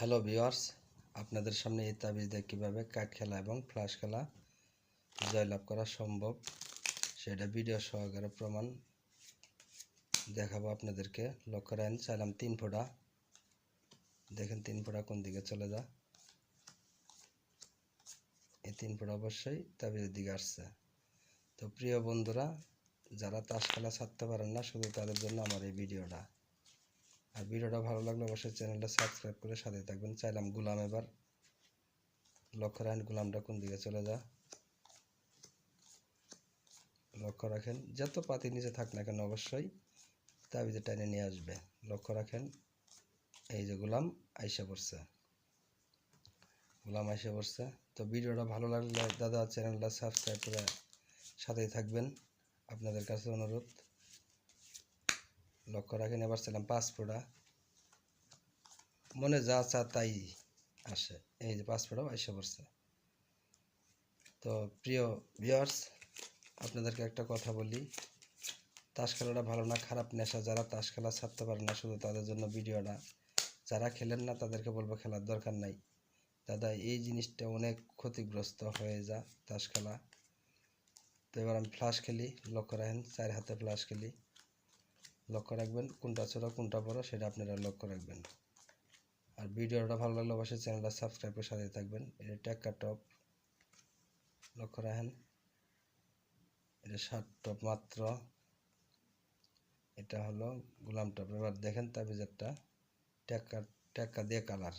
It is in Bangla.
হ্যালো ভিউয়ার্স, আপনাদের সামনে এই তাবিজ দিয়ে কীভাবে কার্ড খেলা এবং ফ্লাশ খেলা জয়লাভ করা সম্ভব সেটা ভিডিও সহকারে প্রমাণ দেখাবো আপনাদেরকে। লক্ষ্য রাখেন, চাইলাম 3 ফোঁটা, দেখেন 3 ফোঁটা কোন দিকে চলে যা, এই 3 ফোঁটা অবশ্যই তাবিজের দিকে আসছে। তো প্রিয় বন্ধুরা, যারা তাস খেলা ছাড়তে পারেন না, শুধু তাদের জন্য আমার এই ভিডিওটা। আর ভিডিওটা ভালো লাগলে অবশ্যই চ্যানেলটা সাবস্ক্রাইব করে সাথে থাকবেন। চাইলাম গোলাম, এবার লক্ষ্য রাখেন গোলামটা কোন দিকে চলে যা, লক্ষ্য রাখেন যত পাতি নিচে থাক না কেন অবশ্যই তাবিজে টাইনে নিয়ে আসবে। লক্ষ্য রাখেন, এই যে গোলাম আইসা পড়ছে, গোলাম আইসা পড়ছে। তো ভিডিওটা ভালো লাগলে দাদা চ্যানেলটা সাবস্ক্রাইব করে সাথেই থাকবেন, আপনাদের কাছে অনুরোধ। লক্ষ্য রাখেন, এবার ছিলাম 5 ফোঁটা, মনে যা চা তাই আসে, এই যে 5 ফোঁটাও আইসা পড়ছে। তো প্রিয় ভিউয়ার্স, আপনাদেরকে একটা কথা বলি, তাস খেলাটা ভালো না খারাপ নেশা। যারা তাস খেলা ছাড়তে পারে না, শুধু তাদের জন্য ভিডিওটা। যারা খেলেন না তাদেরকে বলবো খেলার দরকার নাই দাদা, এই জিনিসটা অনেক ক্ষতিগ্রস্ত হয়ে যা তাস খেলা। তো এবার আমি ফ্লাশ খেলি, লক্ষ্য রাখেন 4 হাতে ফ্লাশ খেলি। লক্ষ্য রাখবেন কোনটা ছোট কোনটা বড় সেটা আপনারা লক্ষ্য রাখবেন। আর ভিডিওটা ভালো লাগলে অবশ্যই চ্যানেলটা সাবস্ক্রাইব করে সাথে থাকবেন। এটা ট্যাক্কা টপ, লক্ষ্য রাখেন এটা 7 টপ মাত্র, এটা হলো গোলাম টপ। এবার দেখেন তাবিজেরটা ট্যাক্কা ট্যাক্কা দিয়ে কালার,